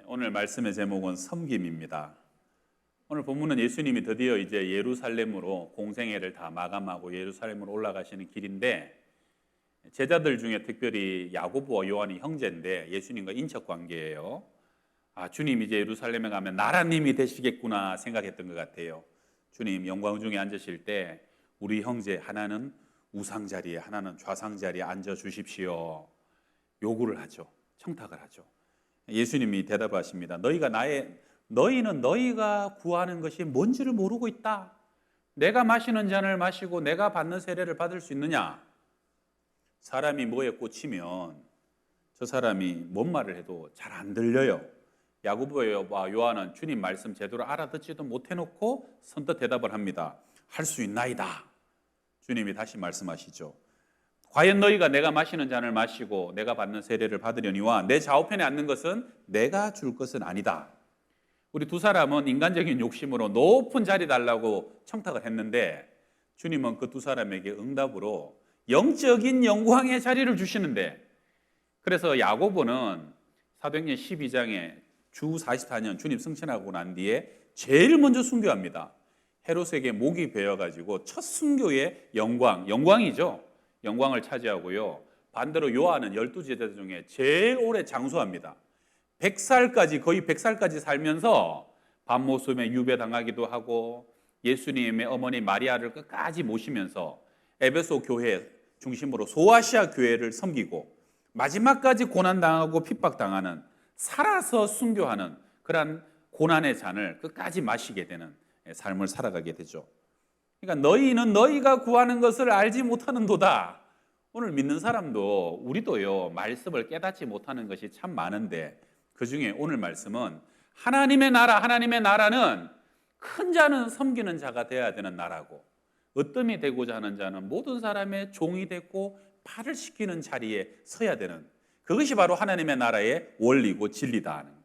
오늘 말씀의 제목은 섬김입니다. 오늘 본문은 예수님이 드디어 이제 예루살렘으로 공생애를 다 마감하고 예루살렘으로 올라가시는 길인데, 제자들 중에 특별히 야고보와 요한이 형제인데 예수님과 인척 관계예요. 주님 이제 예루살렘에 가면 나라님이 되시겠구나 생각했던 것 같아요. 주님 영광 중에 앉으실 때 우리 형제 하나는 우상 자리에 하나는 좌상 자리에 앉아 주십시오. 요구를 하죠. 청탁을 하죠. 예수님이 대답하십니다. 너희는 너희가 구하는 것이 뭔지를 모르고 있다. 내가 마시는 잔을 마시고 내가 받는 세례를 받을 수 있느냐? 사람이 뭐에 꽂히면 저 사람이 뭔 말을 해도 잘 안 들려요. 야고보와 요한은 주님 말씀 제대로 알아듣지도 못해놓고 선뜻 대답을 합니다. 할 수 있나이다. 주님이 다시 말씀하시죠. 과연 너희가 내가 마시는 잔을 마시고 내가 받는 세례를 받으려니와 내 좌우편에 앉는 것은 내가 줄 것은 아니다. 우리 두 사람은 인간적인 욕심으로 높은 자리 달라고 청탁을 했는데, 주님은 그 두 사람에게 응답으로 영적인 영광의 자리를 주시는데, 그래서 야고보는 사도행전 12장에 주 44년 주님 승천하고 난 뒤에 제일 먼저 순교합니다. 헤롯에게 목이 베어가지고 첫 순교의 영광이죠. 영광을 차지하고요. 반대로 요한은 12제자 중에 제일 오래 장수합니다. 100살까지, 거의 100살까지 살면서 밤모섬에 유배당하기도 하고 예수님의 어머니 마리아를 끝까지 모시면서 에베소 교회 중심으로 소아시아 교회를 섬기고 마지막까지 고난당하고 핍박당하는, 살아서 순교하는 그러한 고난의 잔을 끝까지 마시게 되는 삶을 살아가게 되죠. 그러니까 너희는 너희가 구하는 것을 알지 못하는도다. 오늘 믿는 사람도 우리도요, 말씀을 깨닫지 못하는 것이 참 많은데, 그 중에 오늘 말씀은 하나님의 나라는 큰 자는 섬기는 자가 되어야 되는 나라고, 으뜸이 되고자 하는 자는 모든 사람의 종이 됐고 팔을 씻기는 자리에 서야 되는, 그것이 바로 하나님의 나라의 원리고 진리다 하는.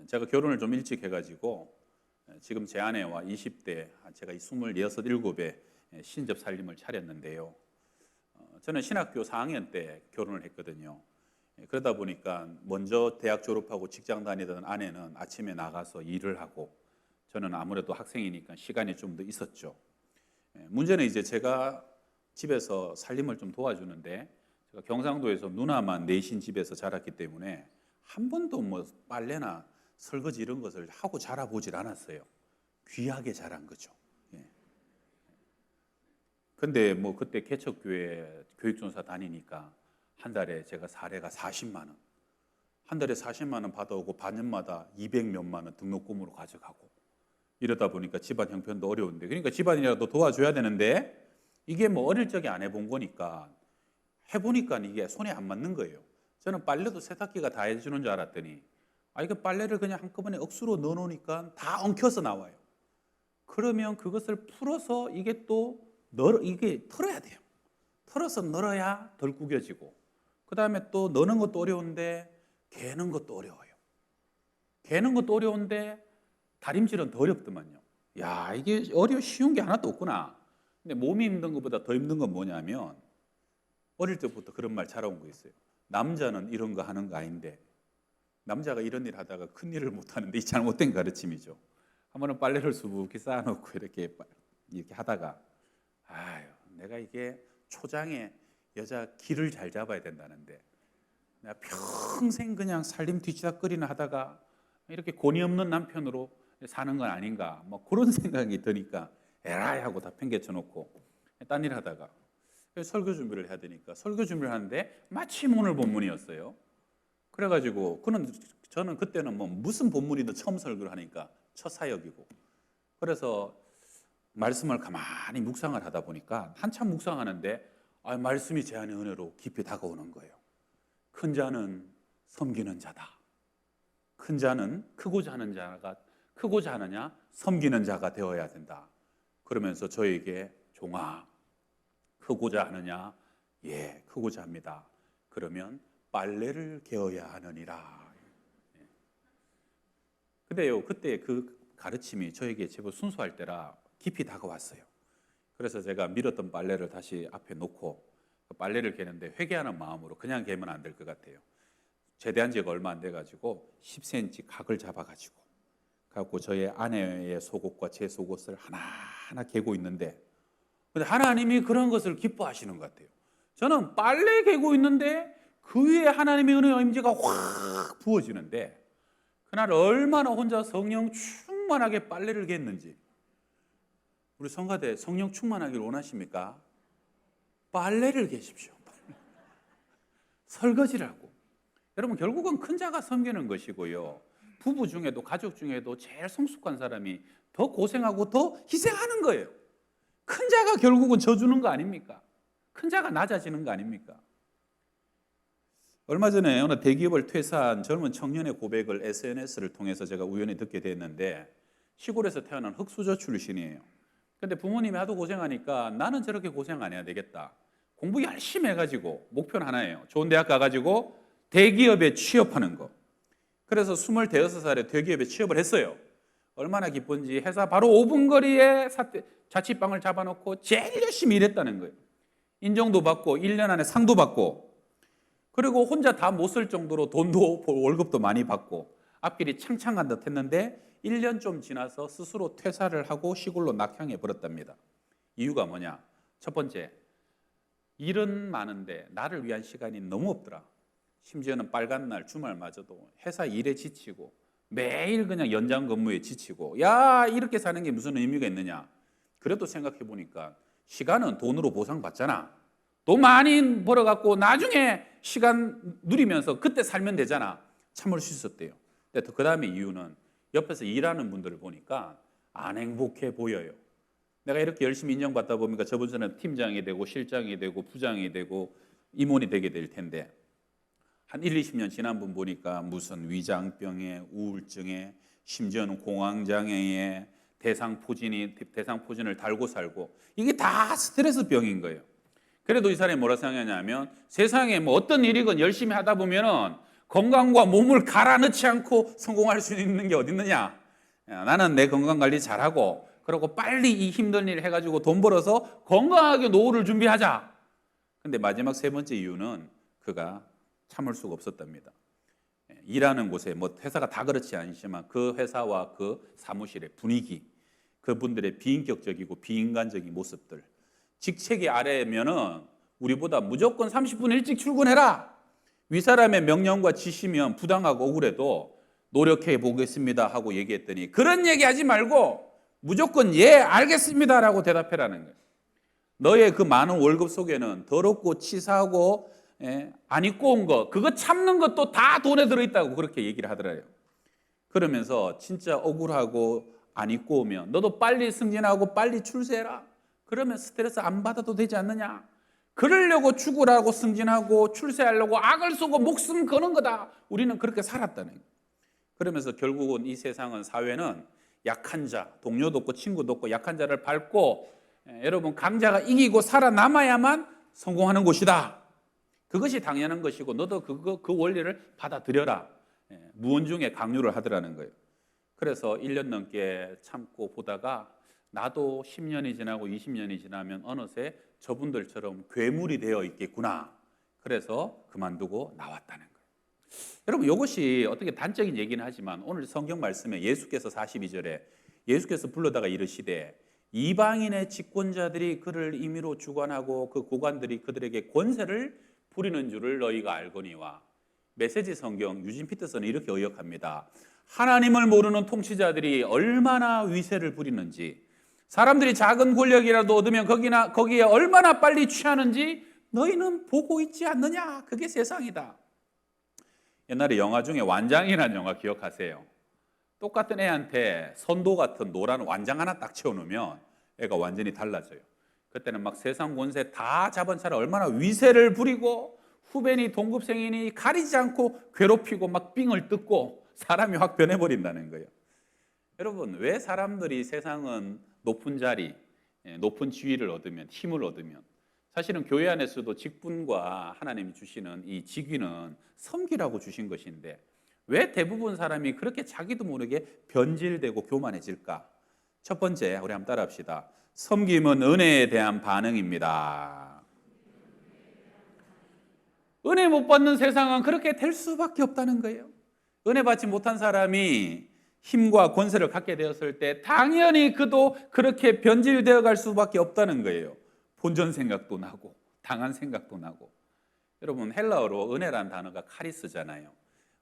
제가 결혼을 좀 일찍 해가지고 지금 제 아내와 20대, 제가 26, 7에 신접 살림을 차렸는데요. 저는 신학교 4학년 때 결혼을 했거든요. 그러다 보니까 먼저 대학 졸업하고 직장 다니던 아내는 아침에 나가서 일을 하고, 저는 아무래도 학생이니까 시간이 좀 더 있었죠. 문제는 이제 제가 집에서 살림을 좀 도와주는데, 제가 경상도에서 누나만 넷인 집에서 자랐기 때문에 한 번도 뭐 빨래나 설거지 이런 것을 하고 자라보질 않았어요. 귀하게 자란 거죠. 근데 뭐 그때 개척교회 교육전사 다니니까 한 달에 제가 사례가 40만 원, 한 달에 40만 원 받아오고 반년마다 200 몇만 원 등록금으로 가져가고, 이러다 보니까 집안 형편도 어려운데, 그러니까 집안이라도 도와줘야 되는데, 이게 뭐 어릴 적에 안 해본 거니까 해보니까 이게 손에 안 맞는 거예요. 저는 빨래도 세탁기가 다 해주는 줄 알았더니, 이거 빨래를 그냥 한꺼번에 억수로 넣어놓으니까 다 엉켜서 나와요. 그러면 그것을 풀어서 이게 털어야 돼요. 털어서 널어야 덜 구겨지고, 그 다음에 또 넣는 것도 어려운데 개는 것도 어려워요. 개는 것도 어려운데 다림질은 더 어렵더만요. 이게 쉬운 게 하나도 없구나. 근데 몸이 힘든 것보다 더 힘든 건 뭐냐면, 어릴 때부터 그런 말 자라온 거 있어요. 남자는 이런 거 하는 거 아닌데, 남자가 이런 일 하다가 큰 일을 못 하는데, 이 잘못된 가르침이죠. 한 번은 빨래를 수북히 쌓아놓고 이렇게 하다가, 내가 이게 초장에 여자 기를 잘 잡아야 된다는데 내가 평생 그냥 살림 뒤치다거리나 하다가 이렇게 권위 없는 남편으로 사는 건 아닌가, 뭐 그런 생각이 드니까 에라이 하고 다 팽개쳐 놓고 딴 일 하다가 설교 준비를 해야 되니까 설교 준비를 하는데 마침 오늘 본문이었어요. 그래가지고 저는 그때는 뭐 무슨 본문이든 처음 설교를 하니까 첫 사역이고, 그래서 말씀을 가만히 묵상을 하다 보니까 한참 묵상하는데 말씀이 제 안에 은혜로 깊이 다가오는 거예요. 큰 자는 섬기는 자다. 큰 자는 크고자 하느냐 섬기는 자가 되어야 된다. 그러면서 저에게 종아, 크고자 하느냐? 예, 크고자 합니다. 그러면 빨래를 개어야 하느니라. 근데요, 그때 그 가르침이 저에게 제법 순수할 때라 깊이 다가왔어요. 그래서 제가 밀었던 빨래를 다시 앞에 놓고 빨래를 개는데 회개하는 마음으로 그냥 개면 안 될 것 같아요. 제대한 지가 얼마 안 돼가지고 10cm 각을 잡아가지고 갖고 저의 아내의 속옷과 제 속옷을 하나하나 개고 있는데, 근데 하나님이 그런 것을 기뻐하시는 것 같아요. 저는 빨래 개고 있는데 그 위에 하나님의 은혜와 임재가 확 부어지는데, 그날 얼마나 혼자 성령 충만하게 빨래를 갰는지. 우리 성가대 성령 충만하기를 원하십니까? 빨래를 개십시오. 설거지를 하고. 여러분, 결국은 큰 자가 섬기는 것이고요, 부부 중에도 가족 중에도 제일 성숙한 사람이 더 고생하고 더 희생하는 거예요. 큰 자가 결국은 져주는 거 아닙니까? 큰 자가 낮아지는 거 아닙니까? 얼마 전에 어느 대기업을 퇴사한 젊은 청년의 고백을 SNS를 통해서 제가 우연히 듣게 됐는데, 시골에서 태어난 흙수저 출신이에요. 근데 부모님이 하도 고생하니까 나는 저렇게 고생 안 해야 되겠다. 공부 열심히 해가지고 목표는 하나예요. 좋은 대학 가가지고 대기업에 취업하는 거. 그래서 25살에 대기업에 취업을 했어요. 얼마나 기쁜지 회사 바로 5분 거리에 자취방을 잡아놓고 제일 열심히 일했다는 거예요. 인정도 받고 1년 안에 상도 받고, 그리고 혼자 다 못 쓸 정도로 돈도 월급도 많이 받고 앞길이 창창한 듯 했는데 1년 좀 지나서 스스로 퇴사를 하고 시골로 낙향해 버렸답니다. 이유가 뭐냐? 첫 번째, 일은 많은데 나를 위한 시간이 너무 없더라. 심지어는 빨간 날 주말마저도 회사 일에 지치고 매일 그냥 연장 근무에 지치고, 야, 이렇게 사는 게 무슨 의미가 있느냐? 그래도 생각해 보니까 시간은 돈으로 보상받잖아. 돈 많이 벌어갖고 나중에 시간 누리면서 그때 살면 되잖아. 참을 수 있었대요. 근데 그 다음에 이유는 옆에서 일하는 분들을 보니까 안 행복해 보여요. 내가 이렇게 열심히 인정받다 보니까 저분들은 팀장이 되고 실장이 되고 부장이 되고 임원이 되게 될 텐데, 한 1, 20년 지난 분 보니까 무슨 위장병에 우울증에 심지어는 공황장애에 대상포진을 달고 살고, 이게 다 스트레스병인 거예요. 그래도 이 사람이 뭐라 생각하냐면, 세상에 뭐 어떤 일이건 열심히 하다 보면은 건강과 몸을 갈아 넣지 않고 성공할 수 있는 게 어디 있느냐. 나는 내 건강 관리 잘하고 그리고 빨리 이 힘든 일 해가지고 돈 벌어서 건강하게 노후를 준비하자. 근데 마지막 세 번째 이유는 그가 참을 수가 없었답니다. 일하는 곳에 뭐 회사가 다 그렇지 않지만 그 회사와 그 사무실의 분위기, 그분들의 비인격적이고 비인간적인 모습들, 직책이 아래면은 우리보다 무조건 30분 일찍 출근해라. 윗사람의 명령과 지시면 부당하고 억울해도 노력해 보겠습니다 하고 얘기했더니, 그런 얘기하지 말고 무조건 예 알겠습니다라고 대답해라는 거예요. 너의 그 많은 월급 속에는 더럽고 치사하고 안 입고 온 거, 그거 참는 것도 다 돈에 들어있다고 그렇게 얘기를 하더래요. 그러면서 진짜 억울하고 안 입고 오면 너도 빨리 승진하고 빨리 출세해라. 그러면 스트레스 안 받아도 되지 않느냐. 그러려고 죽으라고 승진하고 출세하려고 악을 쓰고 목숨 거는 거다. 우리는 그렇게 살았다는 거예요. 그러면서 결국은 이 세상은, 사회는 약한 자, 동료도 없고 친구도 없고 약한 자를 밟고 여러분 강자가 이기고 살아남아야만 성공하는 곳이다. 그것이 당연한 것이고 너도 그 원리를 받아들여라. 무언중에 강요를 하더라는 거예요. 그래서 1년 넘게 참고 보다가 나도 10년이 지나고 20년이 지나면 어느새 저분들처럼 괴물이 되어 있겠구나. 그래서 그만두고 나왔다는 거예요. 여러분, 이것이 어떻게 단적인 얘기는 하지만 오늘 성경 말씀에 예수께서 42절에 예수께서 불러다가 이르시되 이방인의 집권자들이 그를 임의로 주관하고 그 고관들이 그들에게 권세를 부리는 줄을 너희가 알거니와. 메시지 성경 유진 피터슨은 이렇게 의역합니다. 하나님을 모르는 통치자들이 얼마나 위세를 부리는지, 사람들이 작은 권력이라도 얻으면 거기에 얼마나 빨리 취하는지 너희는 보고 있지 않느냐. 그게 세상이다. 옛날에 영화 중에 완장이라는 영화 기억하세요? 똑같은 애한테 선도 같은 노란 완장 하나 딱 채워놓으면 애가 완전히 달라져요. 그때는 막 세상 권세 다 잡은 차라 얼마나 위세를 부리고 후배니 동급생이니 가리지 않고 괴롭히고 막 삥을 뜯고 사람이 확 변해버린다는 거예요. 여러분, 왜 사람들이 세상은 높은 자리, 높은 지위를 얻으면, 힘을 얻으면, 사실은 교회 안에서도 직분과 하나님이 주시는 이 직위는 섬기라고 주신 것인데 왜 대부분 사람이 그렇게 자기도 모르게 변질되고 교만해질까? 첫 번째, 우리 한번 따라합시다. 섬김은 은혜에 대한 반응입니다. 은혜 못 받는 세상은 그렇게 될 수밖에 없다는 거예요. 은혜 받지 못한 사람이 힘과 권세를 갖게 되었을 때 당연히 그도 그렇게 변질되어 갈 수밖에 없다는 거예요. 본전 생각도 나고 당한 생각도 나고. 여러분, 헬라어로 은혜라는 단어가 카리스잖아요.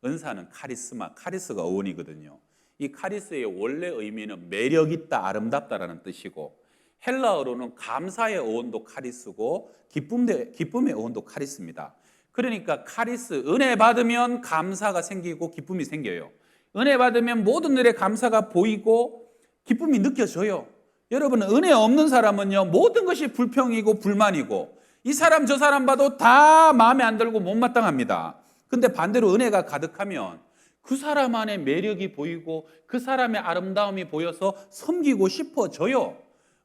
은사는 카리스마, 카리스가 어원이거든요. 이 카리스의 원래 의미는 매력 있다, 아름답다라는 뜻이고, 헬라어로는 감사의 어원도 카리스고 기쁨의 어원도 카리스입니다. 그러니까 카리스, 은혜 받으면 감사가 생기고 기쁨이 생겨요. 은혜 받으면 모든 일에 감사가 보이고 기쁨이 느껴져요. 여러분, 은혜 없는 사람은요, 모든 것이 불평이고 불만이고 이 사람 저 사람 봐도 다 마음에 안 들고 못마땅합니다. 근데 반대로 은혜가 가득하면 그 사람 안에 매력이 보이고 그 사람의 아름다움이 보여서 섬기고 싶어져요.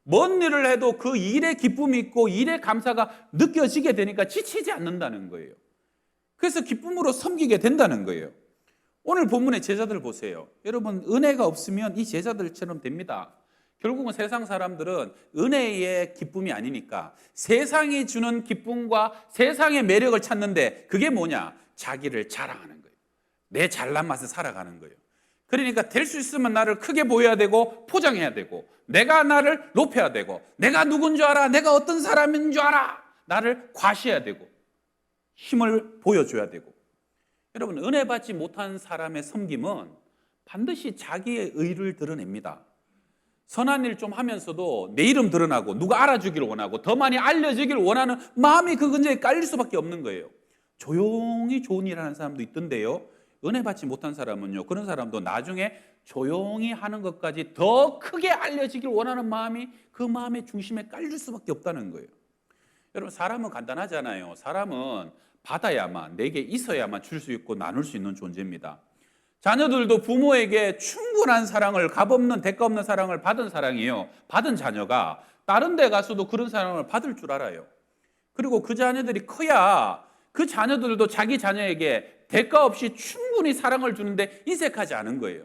뭔 일을 해도 그 일에 기쁨이 있고 일에 감사가 느껴지게 되니까 지치지 않는다는 거예요. 그래서 기쁨으로 섬기게 된다는 거예요. 오늘 본문의 제자들 보세요. 여러분, 은혜가 없으면 이 제자들처럼 됩니다. 결국은 세상 사람들은 은혜의 기쁨이 아니니까 세상이 주는 기쁨과 세상의 매력을 찾는데 그게 뭐냐? 자기를 자랑하는 거예요. 내 잘난 맛을 살아가는 거예요. 그러니까 될 수 있으면 나를 크게 보여야 되고 포장해야 되고 내가 나를 높여야 되고 내가 누군 줄 알아? 내가 어떤 사람인 줄 알아? 나를 과시해야 되고 힘을 보여줘야 되고. 여러분, 은혜 받지 못한 사람의 섬김은 반드시 자기의 의를 드러냅니다. 선한 일 좀 하면서도 내 이름 드러나고 누가 알아주기를 원하고 더 많이 알려지기를 원하는 마음이 그 근처에 깔릴 수밖에 없는 거예요. 조용히 좋은 일 하는 사람도 있던데요, 은혜 받지 못한 사람은요, 그런 사람도 나중에 조용히 하는 것까지 더 크게 알려지길 원하는 마음이 그 마음의 중심에 깔릴 수밖에 없다는 거예요. 여러분, 사람은 간단하잖아요. 사람은 받아야만, 내게 있어야만 줄 수 있고 나눌 수 있는 존재입니다. 자녀들도 부모에게 충분한 사랑을, 값없는 대가 없는 사랑을 받은 사랑이에요. 받은 자녀가 다른 데 가서도 그런 사랑을 받을 줄 알아요. 그리고 그 자녀들이 커야 그 자녀들도 자기 자녀에게 대가 없이 충분히 사랑을 주는데 인색하지 않은 거예요.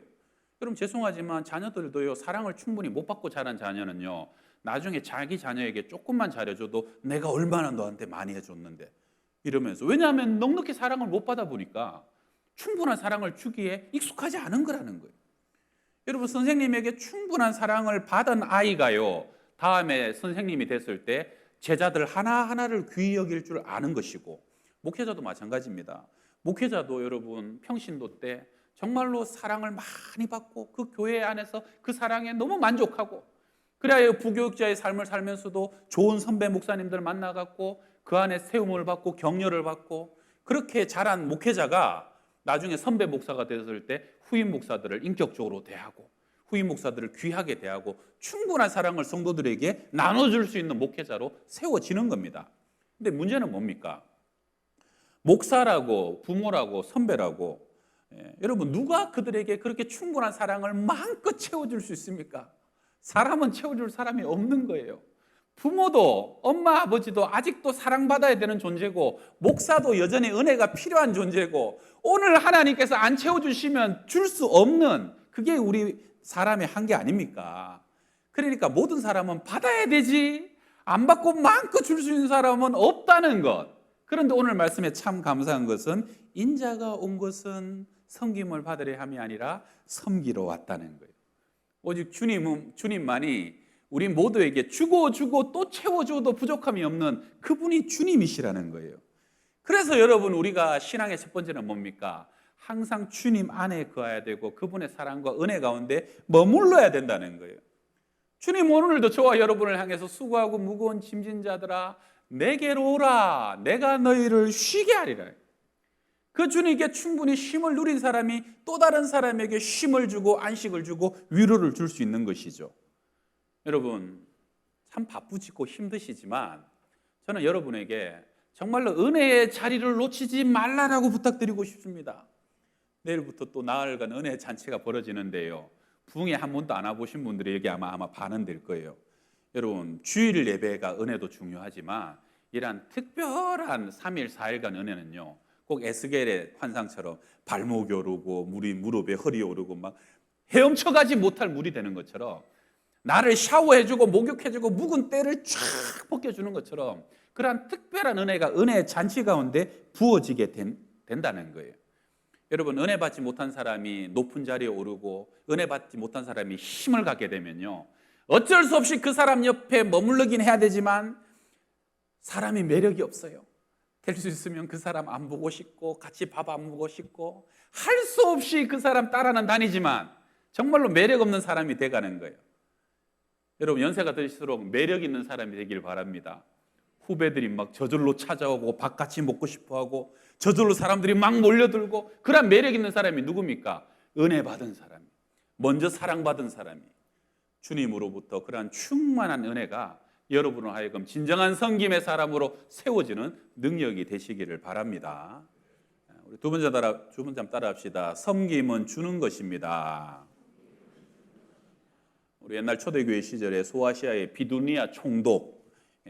여러분, 죄송하지만 자녀들도요, 사랑을 충분히 못 받고 자란 자녀는요, 나중에 자기 자녀에게 조금만 잘해줘도 내가 얼마나 너한테 많이 해줬는데 이러면서, 왜냐하면 넉넉히 사랑을 못 받아 보니까 충분한 사랑을 주기에 익숙하지 않은 거라는 거예요. 여러분, 선생님에게 충분한 사랑을 받은 아이가요, 다음에 선생님이 됐을 때 제자들 하나하나를 귀히 여길 줄 아는 것이고, 목회자도 마찬가지입니다. 목회자도 여러분, 평신도 때 정말로 사랑을 많이 받고 그 교회 안에서 그 사랑에 너무 만족하고, 그래야 부교육자의 삶을 살면서도 좋은 선배 목사님들 만나갖고 그 안에 세움을 받고 격려를 받고, 그렇게 자란 목회자가 나중에 선배 목사가 됐을 때 후임 목사들을 인격적으로 대하고 후임 목사들을 귀하게 대하고 충분한 사랑을 성도들에게 나눠줄 수 있는 목회자로 세워지는 겁니다. 근데 문제는 뭡니까? 목사라고 부모라고 선배라고, 여러분, 누가 그들에게 그렇게 충분한 사랑을 마음껏 채워줄 수 있습니까? 사람은 채워줄 사람이 없는 거예요. 부모도, 엄마 아버지도 아직도 사랑받아야 되는 존재고, 목사도 여전히 은혜가 필요한 존재고, 오늘 하나님께서 안 채워주시면 줄 수 없는, 그게 우리 사람의 한계 아닙니까? 그러니까 모든 사람은 받아야 되지, 안 받고 마음껏 줄 수 있는 사람은 없다는 것. 그런데 오늘 말씀에 참 감사한 것은 인자가 온 것은 섬김을 받으려 함이 아니라 섬기러 왔다는 거예요. 오직 주님만이 우리 모두에게 주고 또 채워줘도 부족함이 없는 그분이 주님이시라는 거예요. 그래서 여러분, 우리가 신앙의 첫 번째는 뭡니까? 항상 주님 안에 거해야 되고 그분의 사랑과 은혜 가운데 머물러야 된다는 거예요. 주님, 오늘도 저와 여러분을 향해서 수고하고 무거운 짐진 자들아 내게로 오라, 내가 너희를 쉬게 하리라. 그 주님께 충분히 쉼을 누린 사람이 또 다른 사람에게 쉼을 주고 안식을 주고 위로를 줄 수 있는 것이죠. 여러분, 참 바쁘시고 힘드시지만 저는 여러분에게 정말로 은혜의 자리를 놓치지 말라라고 부탁드리고 싶습니다. 내일부터 또 나흘간 은혜 잔치가 벌어지는데요, 부흥회 한 번도 안 와보신 분들이 여기 아마 반응될 거예요. 여러분, 주일 예배가 은혜도 중요하지만 이러한 특별한 3일 4일간 은혜는요, 꼭 에스겔의 환상처럼 발목이 오르고 물이 무릎에 허리 오르고 막 헤엄쳐가지 못할 물이 되는 것처럼 나를 샤워해주고 목욕해주고 묵은 때를 쫙 벗겨주는 것처럼 그러한 특별한 은혜가 은혜의 잔치 가운데 부어지게 된다는 거예요. 여러분, 은혜 받지 못한 사람이 높은 자리에 오르고 은혜 받지 못한 사람이 힘을 갖게 되면요, 어쩔 수 없이 그 사람 옆에 머무르긴 해야 되지만 사람이 매력이 없어요. 될 수 있으면 그 사람 안 보고 싶고 같이 밥 안 먹고 싶고 할 수 없이 그 사람 따라는 다니지만 정말로 매력 없는 사람이 돼가는 거예요. 여러분, 연세가 들수록 매력 있는 사람이 되길 바랍니다. 후배들이 막 저절로 찾아오고 밥 같이 먹고 싶어하고 저절로 사람들이 막 몰려들고 그런 매력 있는 사람이 누굽니까? 은혜 받은 사람이, 먼저 사랑받은 사람이, 주님으로부터 그러한 충만한 은혜가 여러분을 하여금 진정한 섬김의 사람으로 세워지는 능력이 되시기를 바랍니다. 우리 두 번째 따라 합시다. 섬김은 주는 것입니다. 우리 옛날 초대교회 시절에 소아시아의 비두니아 총독,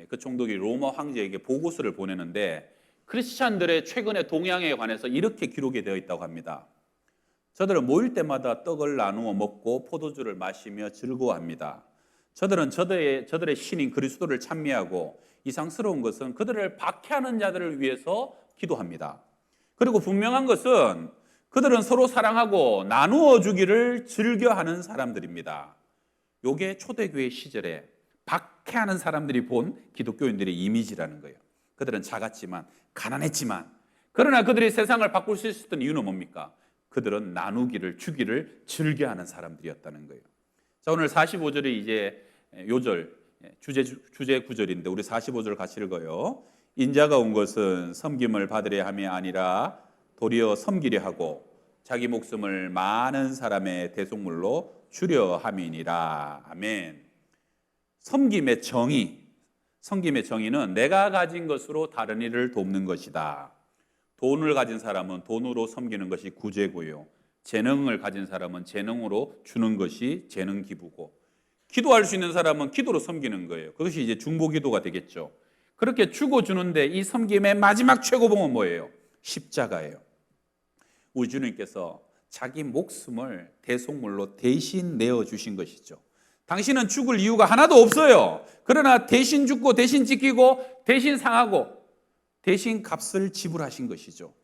그 총독이 로마 황제에게 보고서를 보내는데 크리스찬들의 최근의 동향에 관해서 이렇게 기록이 되어 있다고 합니다. 저들은 모일 때마다 떡을 나누어 먹고 포도주를 마시며 즐거워합니다. 저들은 저들의 신인 그리스도를 찬미하고 이상스러운 것은 그들을 박해하는 자들을 위해서 기도합니다. 그리고 분명한 것은 그들은 서로 사랑하고 나누어 주기를 즐겨하는 사람들입니다. 이게 초대교회 시절에 박해하는 사람들이 본 기독교인들의 이미지라는 거예요. 그들은 작았지만 가난했지만 그러나 그들이 세상을 바꿀 수 있었던 이유는 뭡니까? 그들은 나누기를 주기를 즐겨하는 사람들이었다는 거예요. 자, 오늘 45절이 이제 요절 주제 구절인데 우리 45절 같이 읽어요. 인자가 온 것은 섬김을 받으려 함이 아니라 도리어 섬기려 하고 자기 목숨을 많은 사람의 대속물로 주려 함이니라. 아멘. 섬김의 정의는 내가 가진 것으로 다른 이를 돕는 것이다. 돈을 가진 사람은 돈으로 섬기는 것이 구제고요. 재능을 가진 사람은 재능으로 주는 것이 재능 기부고, 기도할 수 있는 사람은 기도로 섬기는 거예요. 그것이 이제 중보기도가 되겠죠. 그렇게 주고 주는데 이 섬김의 마지막 최고봉은 뭐예요? 십자가예요. 우리 주님께서 자기 목숨을 대속물로 대신 내어주신 것이죠. 당신은 죽을 이유가 하나도 없어요. 그러나 대신 죽고 대신 지키고 대신 상하고 대신 값을 지불하신 것이죠.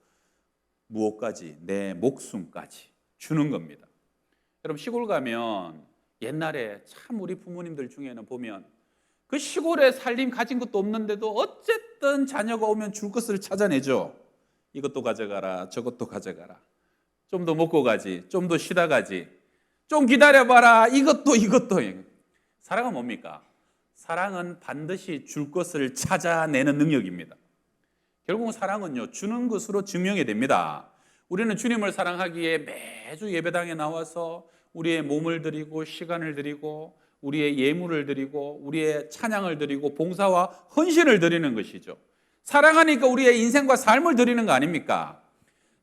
무엇까지? 내 목숨까지 주는 겁니다. 여러분, 시골 가면 옛날에 참 우리 부모님들 중에는 보면 그 시골에 살림 가진 것도 없는데도 어쨌든 자녀가 오면 줄 것을 찾아내죠. 이것도 가져가라, 저것도 가져가라. 좀 더 먹고 가지, 좀 더 쉬다 가지, 좀 기다려봐라, 이것도. 사랑은 뭡니까? 사랑은 반드시 줄 것을 찾아내는 능력입니다. 결국은 사랑은요, 주는 것으로 증명이 됩니다. 우리는 주님을 사랑하기에 매주 예배당에 나와서 우리의 몸을 드리고 시간을 드리고 우리의 예물을 드리고 우리의 찬양을 드리고 봉사와 헌신을 드리는 것이죠. 사랑하니까 우리의 인생과 삶을 드리는 거 아닙니까?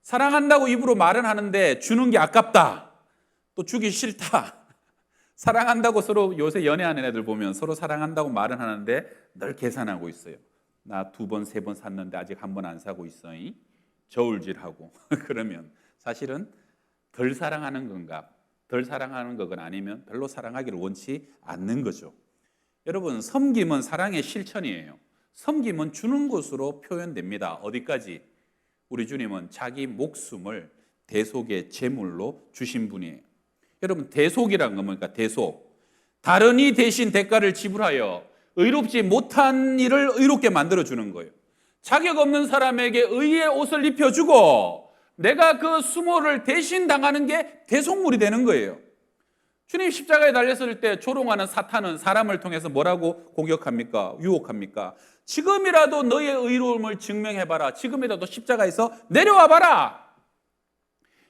사랑한다고 입으로 말은 하는데 주는 게 아깝다, 또 주기 싫다. 사랑한다고 서로 요새 연애하는 애들 보면 서로 사랑한다고 말은 하는데 늘 계산하고 있어요. 나 2번, 3번 샀는데 아직 1번 안 사고 있어. 저울질하고. 그러면 사실은 덜 사랑하는 건가? 덜 사랑하는 거건 아니면 별로 사랑하기를 원치 않는 거죠. 여러분, 섬김은 사랑의 실천이에요. 섬김은 주는 것으로 표현됩니다. 어디까지? 우리 주님은 자기 목숨을 대속의 제물로 주신 분이에요. 여러분, 대속이란 건 뭡니까? 대속. 다른 이 대신 대가를 지불하여 의롭지 못한 일을 의롭게 만들어주는 거예요. 자격 없는 사람에게 의의 옷을 입혀주고 내가 그 수모를 대신 당하는 게 대속물이 되는 거예요. 주님 십자가에 달렸을 때 조롱하는 사탄은 사람을 통해서 뭐라고 공격합니까? 유혹합니까? 지금이라도 너의 의로움을 증명해봐라. 지금이라도 십자가에서 내려와봐라.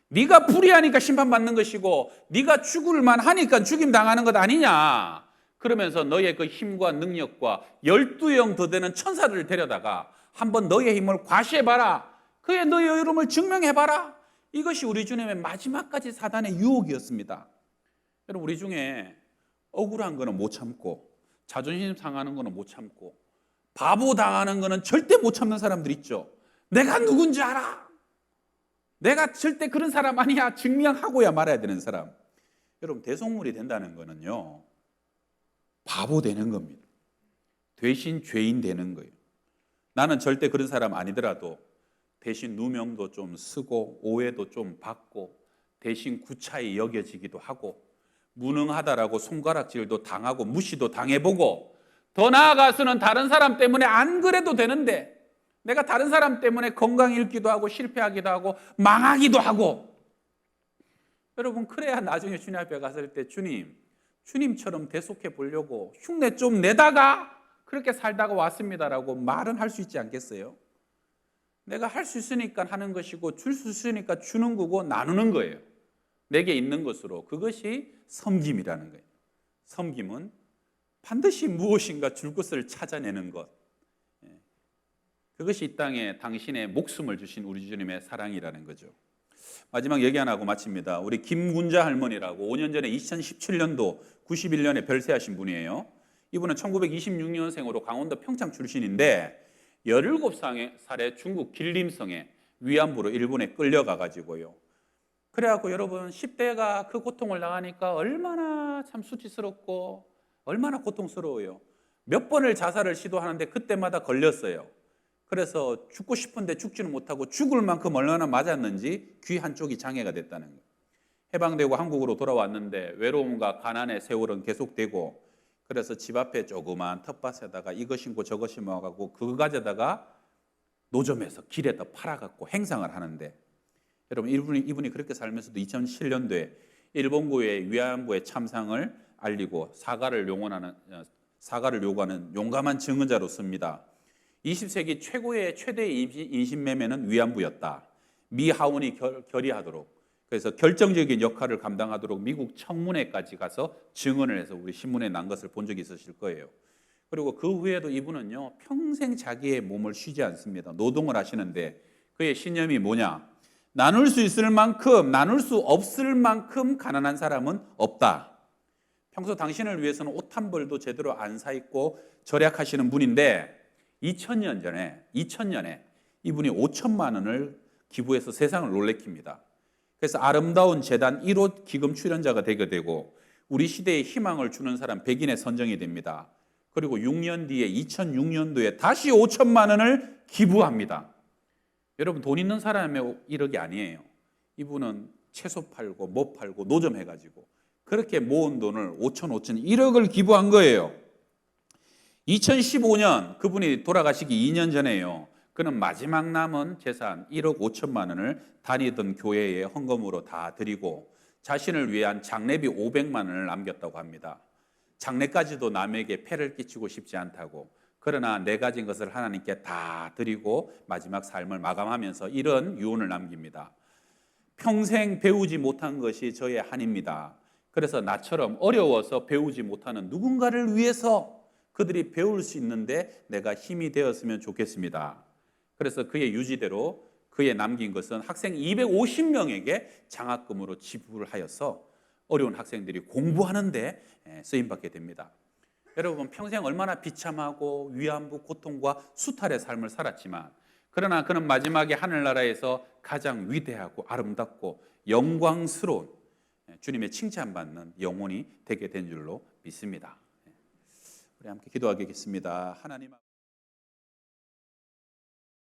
네가 불의하니까 심판받는 것이고 네가 죽을 만하니까 죽임 당하는 것 아니냐. 그러면서 너의 그 힘과 능력과 12영 더 되는 천사들을 데려다가 한번 너의 힘을 과시해봐라. 그의 너의 의로움을 증명해봐라. 이것이 우리 주님의 마지막까지 사단의 유혹이었습니다. 여러분, 우리 중에 억울한 거는 못 참고 자존심 상하는 거는 못 참고 바보 당하는 거는 절대 못 참는 사람들 있죠. 내가 누군지 알아. 내가 절대 그런 사람 아니야. 증명하고야 말아야 되는 사람. 여러분, 대속물이 된다는 거는요, 바보 되는 겁니다. 대신 죄인 되는 거예요. 나는 절대 그런 사람 아니더라도 대신 누명도 좀 쓰고 오해도 좀 받고 대신 구차히 여겨지기도 하고 무능하다라고 손가락질도 당하고 무시도 당해보고 더 나아가서는 다른 사람 때문에 안 그래도 되는데 내가 다른 사람 때문에 건강 잃기도 하고 실패하기도 하고 망하기도 하고 여러분 그래야 나중에 주님 앞에 갔을 때 주님처럼 대속해 보려고 흉내 좀 내다가 그렇게 살다가 왔습니다라고 말은 할 수 있지 않겠어요? 내가 할 수 있으니까 하는 것이고 줄 수 있으니까 주는 거고 나누는 거예요. 내게 있는 것으로. 그것이 섬김이라는 거예요. 섬김은 반드시 무엇인가 줄 것을 찾아내는 것. 그것이 이 땅에 당신의 목숨을 주신 우리 주님의 사랑이라는 거죠. 마지막 얘기 하나 하고 마칩니다. 우리 김군자 할머니라고 5년 전에 2017년도 91년에 별세하신 분이에요. 이분은 1926년생으로 강원도 평창 출신인데 17살에 중국 길림성에 위안부로 일본에 끌려가가지고요. 그래갖고 여러분 10대가 그 고통을 당하니까 얼마나 참 수치스럽고 얼마나 고통스러워요. 몇 번을 자살을 시도하는데 그때마다 걸렸어요. 그래서 죽고 싶은데 죽지는 못하고 죽을 만큼 얼마나 맞았는지 귀 한쪽이 장애가 됐다는 거예요. 해방되고 한국으로 돌아왔는데 외로움과 가난의 세월은 계속되고 그래서 집 앞에 조그만 텃밭에다가 이거 심고 저거 심어가고 그거 가져다가 노점에서 길에다 팔아갖고 행상을 하는데 여러분 이분이 그렇게 살면서도 2007년도에 일본군의 위안부의 참상을 알리고 사과를 요구하는 용감한 증언자로서입니다. 20세기 최대의 인신매매는 위안부였다. 미 하원이 결의하도록 그래서 결정적인 역할을 감당하도록 미국 청문회까지 가서 증언을 해서 우리 신문에 난 것을 본 적이 있으실 거예요. 그리고 그 후에도 이분은요 평생 자기의 몸을 쉬지 않습니다. 노동을 하시는데 그의 신념이 뭐냐? 나눌 수 있을 만큼 나눌 수 없을 만큼 가난한 사람은 없다. 평소 당신을 위해서는 옷 한 벌도 제대로 안 사 입고 절약하시는 분인데 2000년에 이분이 5천만 원을 기부해서 세상을 놀래킵니다. 그래서 아름다운 재단 1호 기금 출연자가 되게 되고 우리 시대에 희망을 주는 사람 100인에 선정이 됩니다. 그리고 6년 뒤에 2006년도에 다시 5천만 원을 기부합니다. 여러분 돈 있는 사람의 1억이 아니에요. 이분은 채소 팔고 뭐 팔고 노점 해가지고 그렇게 모은 돈을 1억을 기부한 거예요. 2015년 그분이 돌아가시기 2년 전에요. 그는 마지막 남은 재산 1억 5천만 원을 다니던 교회에 헌금으로 다 드리고 자신을 위한 장례비 500만 원을 남겼다고 합니다. 장례까지도 남에게 폐를 끼치고 싶지 않다고 그러나 내 가진 것을 하나님께 다 드리고 마지막 삶을 마감하면서 이런 유언을 남깁니다. 평생 배우지 못한 것이 저의 한입니다. 그래서 나처럼 어려워서 배우지 못하는 누군가를 위해서 그들이 배울 수 있는데 내가 힘이 되었으면 좋겠습니다. 그래서 그의 유지대로 그의 남긴 것은 학생 250명에게 장학금으로 지불을 하여서 어려운 학생들이 공부하는 데 쓰임받게 됩니다. 여러분 평생 얼마나 비참하고 위안부 고통과 수탈의 삶을 살았지만 그러나 그는 마지막에 하늘나라에서 가장 위대하고 아름답고 영광스러운 주님의 칭찬받는 영혼이 되게 된 줄로 믿습니다. 우리 함께 기도하겠습니다. 하나님